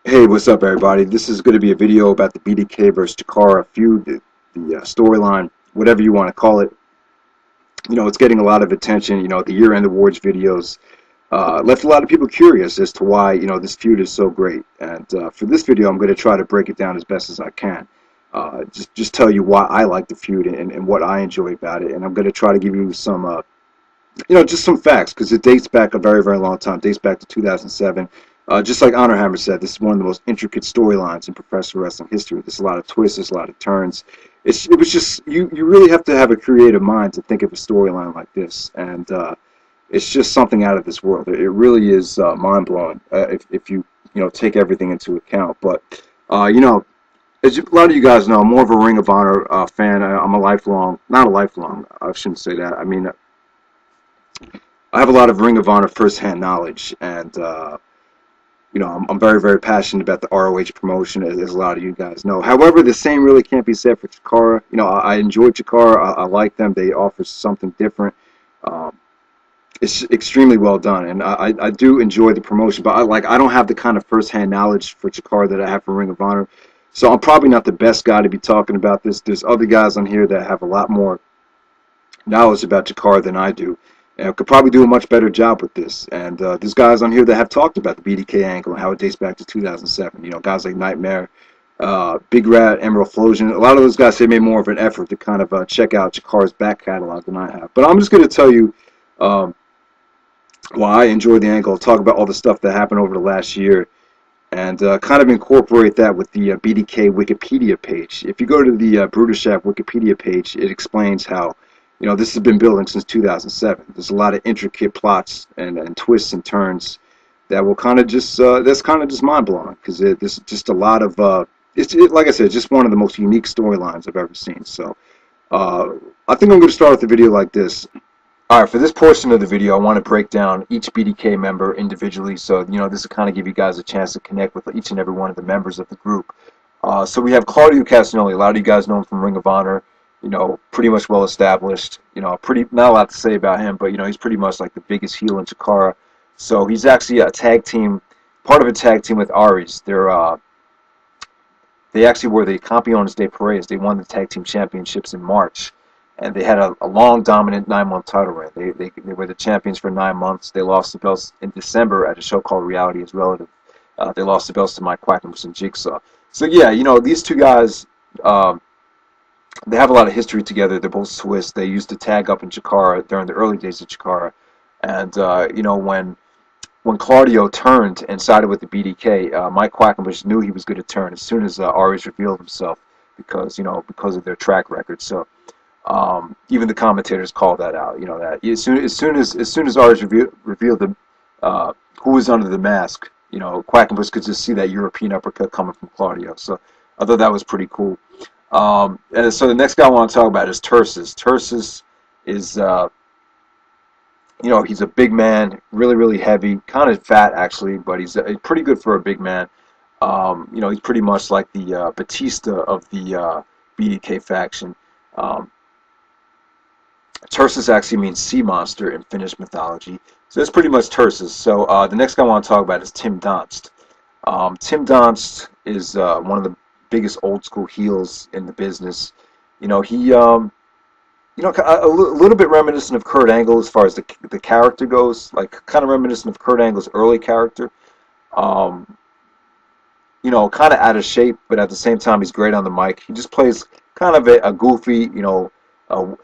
Hey, what's up, everybody? This is going to be a video about the BDK versus CHIKARA feud, the storyline, whatever you want to call it. It's getting a lot of attention. The year-end awards videos left a lot of people curious as to why, this feud is so great. And for this video, I'm going to try to break it down as best as I can. Just tell you why I like the feud and what I enjoy about it. And I'm going to try to give you some just some facts, because it dates back a very, very long time. It dates back to 2007. Just like Honor Hammer said, this is one of the most intricate storylines in professional wrestling history. There's a lot of twists, there's a lot of turns. It was just, you really have to have a creative mind to think of a storyline like this. And it's just something out of this world. It really is mind-blowing if you, take everything into account. But, as a lot of you guys know, I'm more of a Ring of Honor fan. I'm a lifelong, not a lifelong, I shouldn't say that. I mean, I have a lot of Ring of Honor first-hand knowledge, and I'm very, very passionate about the ROH promotion, as a lot of you guys know. However, the same really can't be said for CHIKARA. I enjoy CHIKARA. I like them. They offer something different. It's extremely well done, and I do enjoy the promotion. But I don't have the kind of first-hand knowledge for CHIKARA that I have for Ring of Honor, so I'm probably not the best guy to be talking about this. There's other guys on here that have a lot more knowledge about CHIKARA than I do, and could probably do a much better job with this. And there's guys on here that have talked about the BDK angle and how it dates back to 2007. Guys like Nightmare, Big Rat, Emerald Flosion. A lot of those guys, they made more of an effort to kind of check out CHIKARA's back catalog than I have. But I'm just going to tell you why I enjoy the angle, talk about all the stuff that happened over the last year, and kind of incorporate that with the BDK Wikipedia page. If you go to the Brutus Shaft Wikipedia page, it explains how this has been building since 2007. There's a lot of intricate plots and twists and turns that will kind of just that's kind of just mind-blowing, because there's just a lot of like I said, just one of the most unique storylines I've ever seen. So I think I'm going to start with the video like this. Alright, for this portion of the video, I want to break down each BDK member individually, so this will kind of give you guys a chance to connect with each and every one of the members of the group. So we have Claudio Castagnoli. A lot of you guys know him from Ring of Honor. Pretty much well established. Pretty not a lot to say about him, but he's pretty much like the biggest heel in CHIKARA. So he's actually a tag team, part of a tag team with Aries. They actually were the Campeones de Parejas. They won the tag team championships in March, and they had a long, dominant 9-month title reign. They were the champions for 9 months. They lost the belts in December at a show called Reality is Relative. They lost the belts to Mike Quackenbush and Jigsaw. So yeah, these two guys. They have a lot of history together. They're both Swiss. They used to tag up in CHIKARA during the early days of CHIKARA. And, when Claudio turned and sided with the BDK, Mike Quackenbush knew he was going to turn as soon as Aries revealed himself, because of their track record. So even the commentators called that out. That as soon as Aries revealed who was under the mask, Quackenbush could just see that European uppercut coming from Claudio. So I thought that was pretty cool. And so the next guy I want to talk about is Tursas. Tursas is, he's a big man, really, really heavy, kind of fat actually, but he's pretty good for a big man. He's pretty much like the Batista of the BDK faction. Tursas actually means sea monster in Finnish mythology, so that's pretty much Tursas. So the next guy I want to talk about is Tim Donst. Tim Donst is one of the biggest old school heels in the business. He a little bit reminiscent of Kurt Angle as far as the character goes, like kind of reminiscent of Kurt Angle's early character. Kind of out of shape, but at the same time he's great on the mic. He just plays kind of a goofy,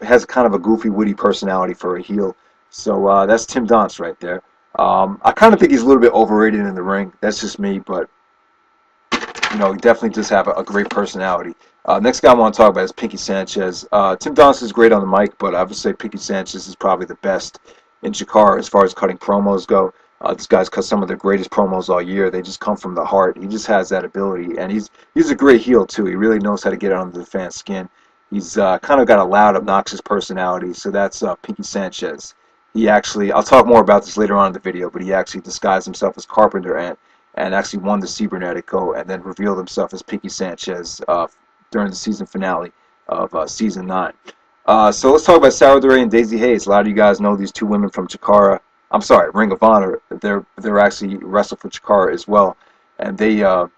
has kind of a goofy, witty personality for a heel. So that's Tim Donst right there. I kind of think he's a little bit overrated in the ring. That's just me, but he definitely does have a great personality. Next guy I want to talk about is Pinky Sanchez. Tim Donst is great on the mic, but I would say Pinky Sanchez is probably the best in CHIKARA as far as cutting promos go. This guy's cut some of the greatest promos all year. They just come from the heart. He just has that ability, and he's a great heel too. He really knows how to get under the fan's skin. He's kind of got a loud, obnoxious personality. So that's Pinky Sanchez. He actually, I'll talk more about this later on in the video, but he actually disguised himself as Carpenter Ant and actually won the Cibernetico, and then revealed himself as Pinky Sanchez during the season finale of season 9. So let's talk about Sara and Daizee Haze. A lot of you guys know these two women from CHIKARA. I'm sorry, Ring of Honor. They're actually wrestle for CHIKARA as well. and they're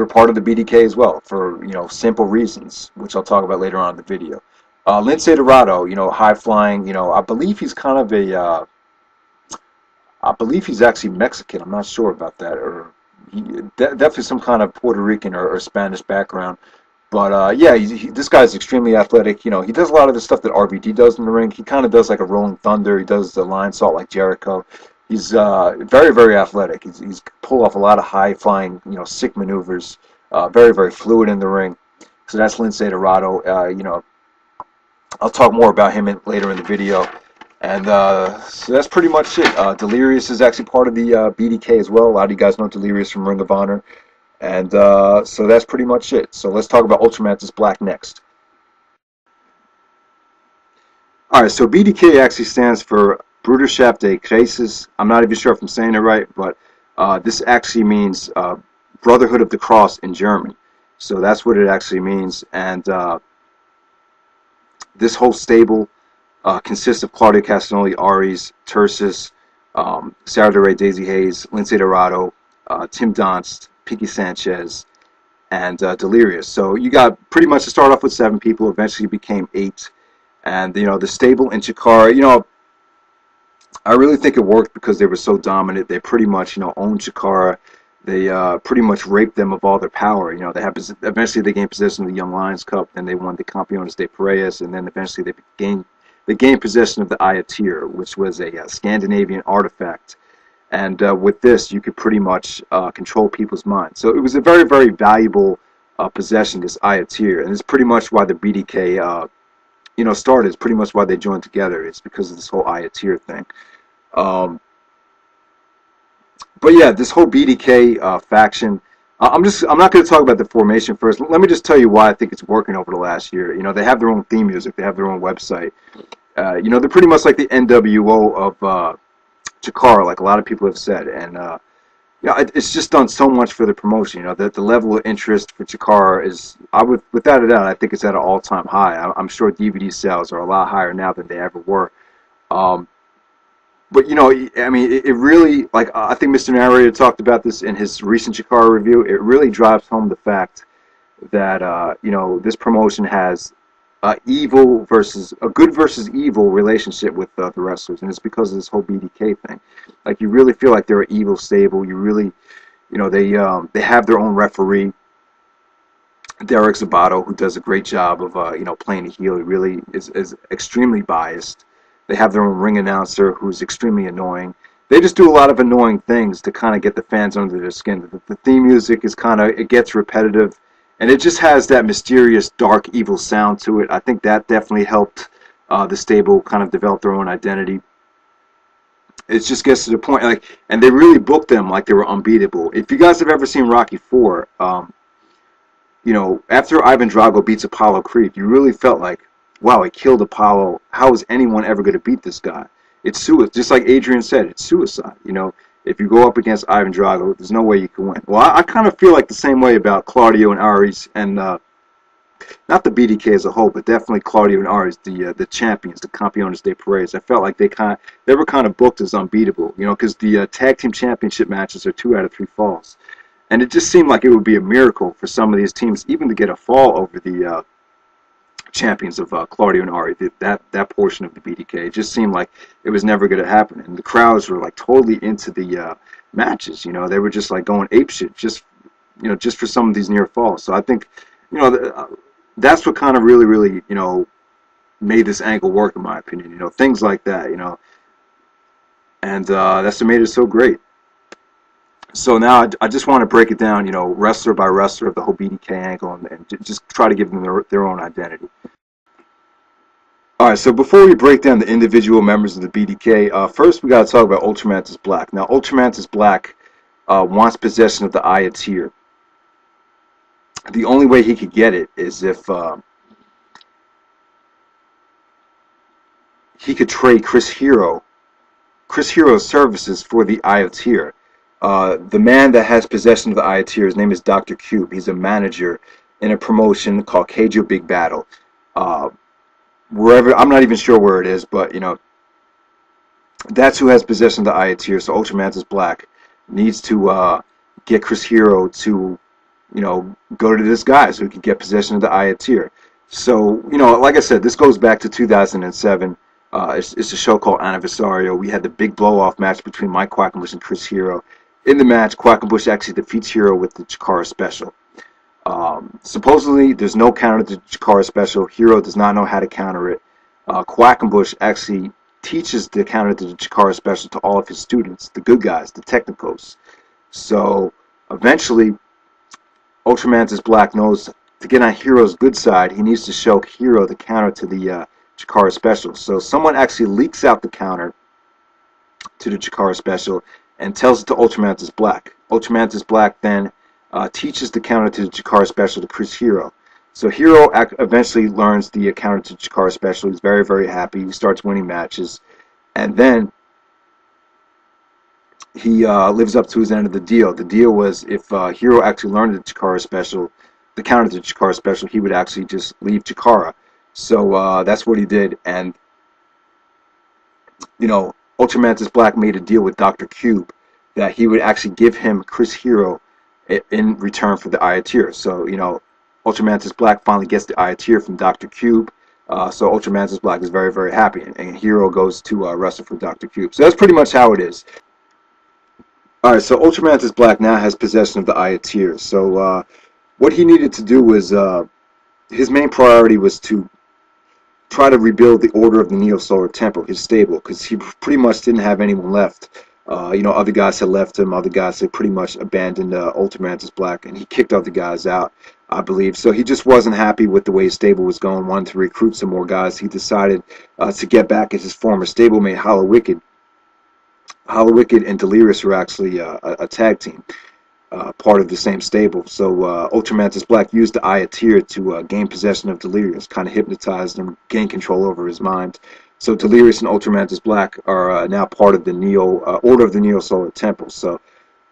part of the BDK as well for, simple reasons, which I'll talk about later on in the video. Lince Doradao, high flying, I believe he's kind of I believe he's actually Mexican. I'm not sure about that, or definitely some kind of Puerto Rican or Spanish background. But yeah, this guy's extremely athletic. He does a lot of the stuff that RVD does in the ring. He kind of does like a Rolling Thunder. He does the line salt like Jericho. He's very, very athletic. He's pulled off a lot of high flying, sick maneuvers. Very, very fluid in the ring. So that's Lince Doradao. I'll talk more about him later in the video. And so that's pretty much it. Delirious is actually part of the BDK as well. A lot of you guys know Delirious from Ring of Honor. And so that's pretty much it. So let's talk about Ultramantis Black next. Alright, so BDK actually stands for Bruderschaft des Kreuzes. I'm not even sure if I'm saying it right, but this actually means Brotherhood of the Cross in German. So that's what it actually means. And this whole stable consists of Claudio Castagnoli, Aries, Tursas, Sara, Daizee, Haze, Lince Doradao, Tim Donst, Pinky Sanchez, and Delirious. So you got pretty much to start off with 7 people. Eventually became 8. And, the stable in CHIKARA, I really think it worked because they were so dominant. They pretty much, owned CHIKARA. They pretty much raped them of all their power. Eventually they gained possession of the Young Lions Cup, and they won the Campeones de Parejas, and then eventually they gained possession of the Eye of Tyr, which was a Scandinavian artifact. And with this, you could pretty much control people's minds. So it was a very, very valuable possession, this Eye of Tyr. And it's pretty much why the BDK, started. It's pretty much why they joined together. It's because of this whole Eye of Tyr thing. But yeah, this whole BDK faction, I'm not going to talk about the formation first. Let me just tell you why I think it's working over the last year. They have their own theme music. They have their own website. They're pretty much like the NWO of CHIKARA, like a lot of people have said, and it's just done so much for the promotion. The level of interest for CHIKARA is, without a doubt, I think it's at an all-time high. I'm sure DVD sales are a lot higher now than they ever were. But I mean, it really, like, I think Mr. Narrator talked about this in his recent CHIKARA review. It really drives home the fact that this promotion has a good versus evil relationship with the wrestlers, and it's because of this whole BDK thing. Like, you really feel like they're an evil stable. You really, they have their own referee, Derek Zabato, who does a great job of playing a heel. He really is extremely biased. They have their own ring announcer who's extremely annoying. They just do a lot of annoying things to kind of get the fans under their skin. The theme music is it gets repetitive. And it just has that mysterious, dark, evil sound to it. I think that definitely helped the stable kind of develop their own identity. It just gets to the point, and they really booked them like they were unbeatable. If you guys have ever seen Rocky IV, after Ivan Drago beats Apollo Creed, you really felt like, wow, he killed Apollo. How is anyone ever going to beat this guy? It's suicide. Just like Adrian said, it's suicide. If you go up against Ivan Drago, there's no way you can win. Well, I kind of feel like the same way about Claudio and Aries, and not the BDK as a whole, but definitely Claudio and Aries, the champions, the Campeones de Parejas. I felt like they were kind of booked as unbeatable, because the tag team championship matches are 2 out of 3 falls, and it just seemed like it would be a miracle for some of these teams even to get a fall over the champions of Claudio and Ari. That portion of the BDK, it just seemed like it was never going to happen, and the crowds were like totally into the matches. They were just like going apeshit just for some of these near falls. So I think that's what kind of really made this angle work, in my opinion. Things like that. And that's what made it so great. So now I just want to break it down, wrestler by wrestler of the whole BDK angle, and just try to give them their own identity. Alright, so before we break down the individual members of the BDK, first we got to talk about Ultramantis Black. Now, Ultramantis Black wants possession of the Eye of Tyr. The only way he could get it is if he could trade Chris Hero's services for the Eye of Tyr. The man that has possession of the Eye of Tyr, his name is Dr. Cube. He's a manager in a promotion called Keijo Big Battle. Wherever, I'm not even sure where it is, but that's who has possession of the Eye of Tyr. So Ultramantis Black needs to get Chris Hero to, go to this guy so he could get possession of the Ayatir. So, like I said, this goes back to 2007. It's a show called Anniversario. We had the big blow-off match between Mike Quackenbush and Chris Hero. In the match, Quackenbush actually defeats Hero with the Chikara special. Supposedly, there's no counter to the Chikara special. Hero does not know how to counter it. Quackenbush actually teaches the counter to the Chikara special to all of his students, the good guys, the technicos. So, eventually, Ultramantis Black knows to get on Hero's good side, he needs to show Hero the counter to the Chikara special. So someone actually leaks out the counter to the Chikara special and tells it to Ultramantis Black. Ultramantis Black then teaches the counter to the Chikara special to Chris Hero. So Hero eventually learns the counter to the Chikara special. He's very, very happy. He starts winning matches. And then he lives up to his end of the deal. The deal was if Hero actually learned the Chikara special, the counter to the Chikara special, he would actually just leave Chikara. So that's what he did. And, Ultramantis Black made a deal with Dr. Cube that he would actually give him Chris Hero in return for the Ayatir. So, Ultramantis Black finally gets the Ayatir from Dr. Cube. So Ultramantis Black is very, very happy. And Hero goes to wrestle for Dr. Cube. So that's pretty much how it is. Alright, so Ultramantis Black now has possession of the Ayatir. So what he needed to do was, his main priority was to try to rebuild the Order of the Neo-Solar Temple, his stable, because he pretty much didn't have anyone left. Other guys had left him, other guys had pretty much abandoned Ultramantis Black, and he kicked other guys out, I believe. So he just wasn't happy with the way his stable was going, wanted to recruit some more guys. He decided to get back at his former stablemate, Hollow Wicked. Hollow Wicked and Delirious were actually a tag team, part of the same stable. So Ultramantis Black used the Ayatir to gain possession of Delirious, kind of hypnotized him, gain control over his mind. So Delirious and Ultramantis Black are now part of the Order of the Neo-Solar Temple. So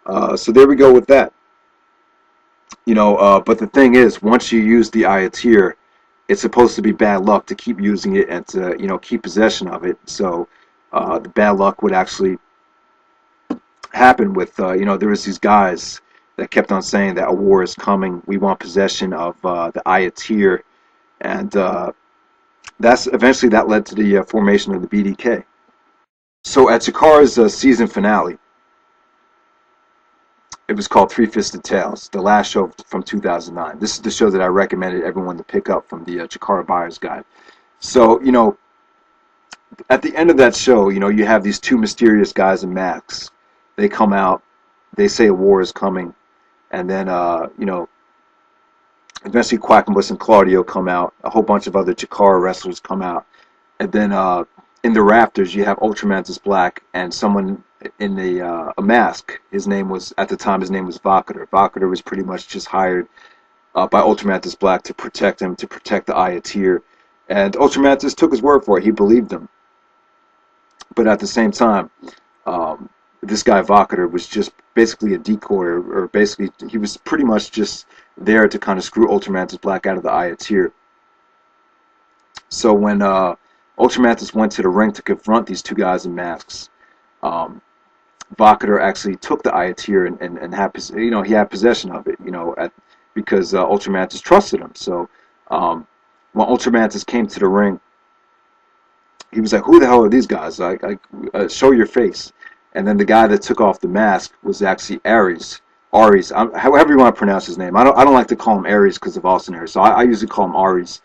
there we go with that. But the thing is, once you use the Ayatir, it's supposed to be bad luck to keep using it and to keep possession of it. So the bad luck would actually happen with there was these guys that kept on saying that a war is coming. We want possession of the Ayatir, and that's eventually that led to the formation of the BDK. So at Chikara's season finale, it was called Three Fisted Tales, the last show from 2009. This is the show that I recommended everyone to pick up from the Chikara Buyer's Guide. So at the end of that show, you have these two mysterious guys in masks. They come out, they say a war is coming, and then eventually Quackenbush and Claudio come out. A whole bunch of other Chikara wrestlers come out, and then in the rafters you have Ultramantis Black and someone in a mask. His name was, at the time, his name was Vocator. Vocator was pretty much just hired by Ultramantis Black to protect him, to protect the Ayatir, and Ultramantis took his word for it. He believed him. But at the same time, this guy Vocator was just basically a decoy, or basically he was pretty much just there to kind of screw Ultramantis Black out of the Ayatir. So when Ultramantis went to the ring to confront these two guys in masks, Vocator actually took the Ayatir and had, he had possession of it, because Ultramantis trusted him. So when Ultramantis came to the ring, he was like, "Who the hell are these guys? Show your face." And then the guy that took off the mask was actually Ares. However you want to pronounce his name. I don't like to call him Ares because of Austin Aries, so I usually call him Ares.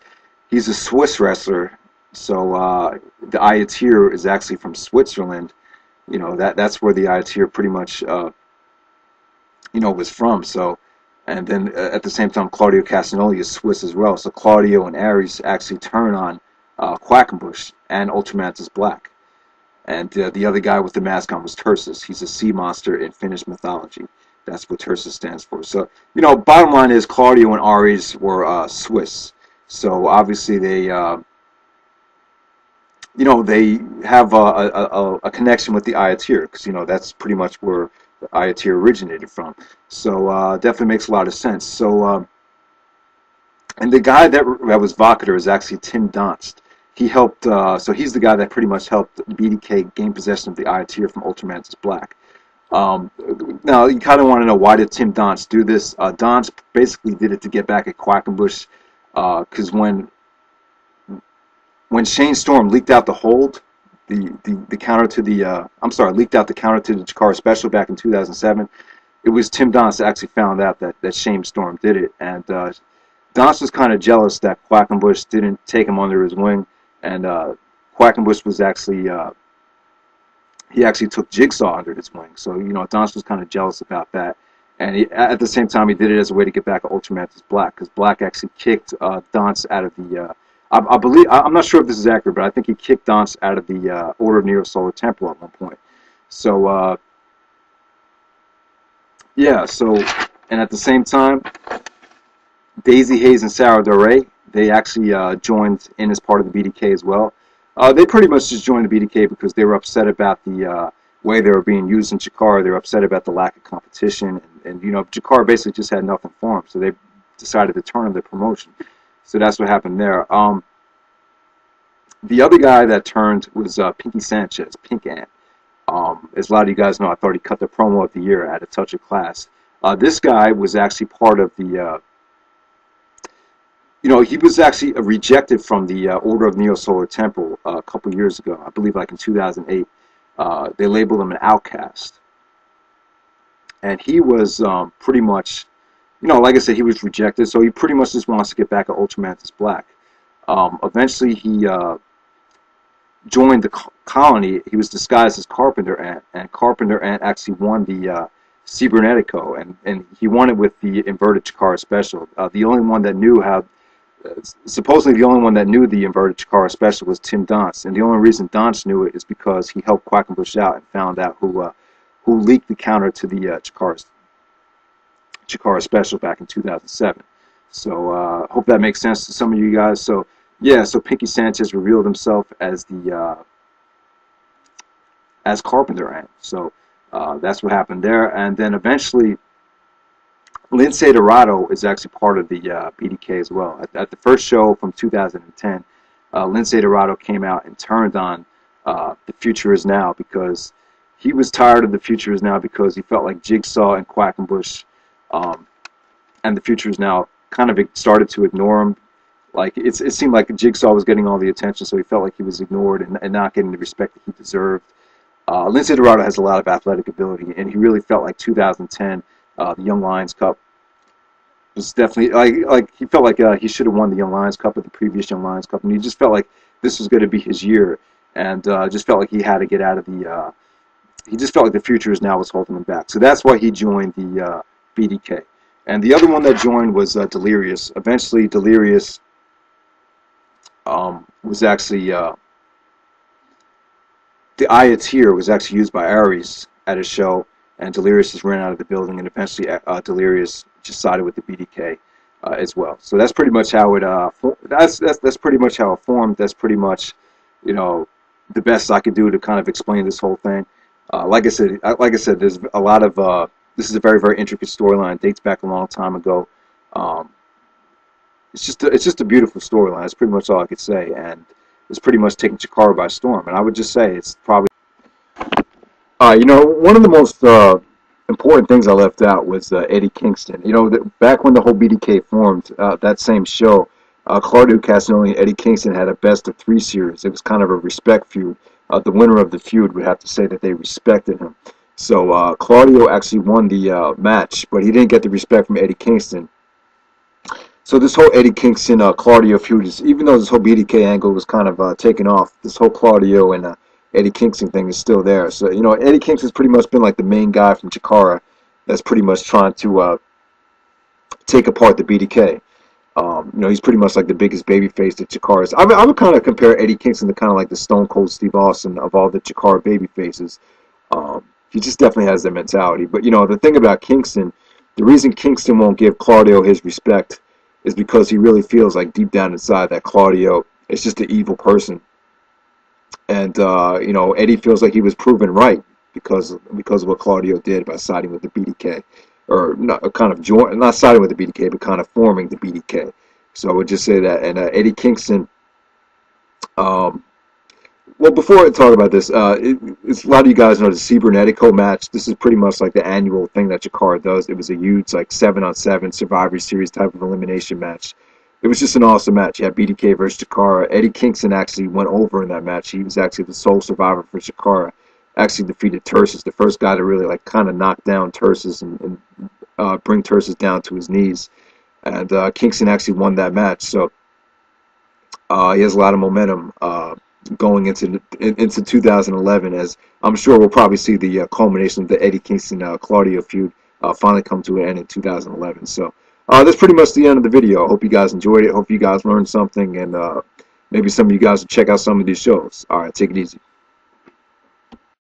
He's a Swiss wrestler, so the Ayatir is actually from Switzerland. That's where the Ayatir pretty much was from. So, and then at the same time, Claudio Castagnoli is Swiss as well. So Claudio and Ares actually turn on Quackenbush and Ultramantis Black. And the other guy with the mask on was Tursas. He's a sea monster in Finnish mythology. That's what Tursas stands for. So, bottom line is Claudio and Ares were Swiss. So obviously they, they have a connection with the Ayatir, because that's pretty much where the Ayatir originated from. So definitely makes a lot of sense. So, and the guy that was Vocator is actually Tim Donst. He helped, so he's the guy that pretty much helped BDK gain possession of the Ayatir from Ultramantis Black. Um, Now, you kind of want to know, why did Tim Donst do this? Donst basically did it to get back at Quackenbush, because when Shane Storm leaked out the hold, the counter to the I'm sorry, leaked out the counter to the Chikara Special back in 2007. It was Tim Donst that actually found out that Shane Storm did it, and Donst was kind of jealous that Quackenbush didn't take him under his wing, and Quackenbush was actually he actually took Jigsaw under his wing. So, Donst was kind of jealous about that. And at the same time, he did it as a way to get back at Ultramantis Black, because Black actually kicked Donst out of the, I believe, I'm not sure if this is accurate, but I think he kicked Donst out of the Order of Neo Solar Temple at one point. So, yeah, so, and at the same time, Daizee, Haze, and Sara, they actually joined in as part of the BDK as well. They pretty much just joined the BDK because they were upset about the way they were being used in Chikara. They were upset about the lack of competition, and Chikara basically just had nothing for them, so they decided to turn on their promotion. So that's what happened there. The other guy that turned was Pinky Sanchez, Pink Ant. As a lot of you guys know, I thought he cut the promo of the year at A Touch of Class. This guy was actually part of the he was actually rejected from the Order of Neo Solar Temple a couple years ago. I believe like in 2008. They labeled him an outcast. And he was pretty much, like I said, he was rejected. So he pretty much just wants to get back at Ultramantis Black. Eventually he joined the colony. He was disguised as Carpenter Ant. And Carpenter Ant actually won the Cibernetico. And he won it with the inverted Chikara Special. The only one that knew how... supposedly the only one that knew the inverted Chikara Special was Tim Donst, and the only reason Donst knew it is because he helped Quackenbush out and found out who leaked the counter to the Chikara Special back in 2007. So hope that makes sense to some of you guys. So yeah, so Pinky Sanchez revealed himself as the as Carpenter Ant. So that's what happened there, and then eventually Lince Doradao is actually part of the BDK as well. At the first show from 2010, Lince Doradao came out and turned on The Future Is Now, because he was tired of The Future Is Now, because he felt like Jigsaw and Quackenbush and The Future Is Now kind of started to ignore him. Like it seemed like Jigsaw was getting all the attention, so he felt like he was ignored and not getting the respect that he deserved. Lince Doradao has a lot of athletic ability, and he really felt like 2010, the Young Lions Cup, was definitely like he felt like he should have won the Young Lions Cup at the previous Young Lions Cup, and he just felt like this was going to be his year, and just felt like he had to get out of the. He just felt like The Future Is Now was holding him back, so that's why he joined the BDK. And the other one that joined was Delirious. Eventually, Delirious was actually the Ayatir was actually used by Ares at a show, and Delirious just ran out of the building, and eventually Delirious just sided with the BDK as well. So that's pretty much how it that's pretty much how it formed. That's pretty much the best I could do to kind of explain this whole thing. Like I said, there's a lot of this is a very, very intricate storyline. It dates back a long time ago. It's just a beautiful storyline. That's pretty much all I could say, and it's pretty much taking Chikara by storm. And I would just say it's probably one of the most important things I left out was Eddie Kingston. Back when the whole BDK formed, that same show, Claudio Castagnoli and Eddie Kingston had a best-of-3 series. It was kind of a respect feud. The winner of the feud would have to say that they respected him. So Claudio actually won the match, but he didn't get the respect from Eddie Kingston. So this whole Eddie Kingston Claudio feud is, even though this whole BDK angle was kind of taken off, this whole Claudio and Eddie Kingston thing is still there. So Eddie Kingston's pretty much been like the main guy from Chikara that's pretty much trying to take apart the BDK. He's pretty much like the biggest babyface that Chikara is. I would kind of compare Eddie Kingston to kind of like the Stone Cold Steve Austin of all the Chikara babyfaces. He just definitely has that mentality. But the thing about Kingston, the reason Kingston won't give Claudio his respect is because he really feels like deep down inside that Claudio is just an evil person. And Eddie feels like he was proven right because of what Claudio did by siding with the BDK, or not siding with the BDK, but kind of forming the BDK. So I would just say that. And Eddie Kingston Well, before I talk about this, it's a lot of you guys know the Cibernetico match. This is pretty much like the annual thing that Chikara does. It was a huge, like 7-on-7 Survivor Series type of elimination match. It was just an awesome match. You had BDK versus Chikara. Eddie Kingston actually went over in that match. He was actually the sole survivor for Chikara. Actually defeated Tursas, the first guy to really like kind of knock down Tursas and bring Tursas down to his knees. And Kingston actually won that match. So he has a lot of momentum going into 2011, as I'm sure we'll probably see the culmination of the Eddie Kingston Claudio feud finally come to an end in 2011. So that's pretty much the end of the video. I hope you guys enjoyed it. Hope you guys learned something, and maybe some of you guys will check out some of these shows. All right, take it easy.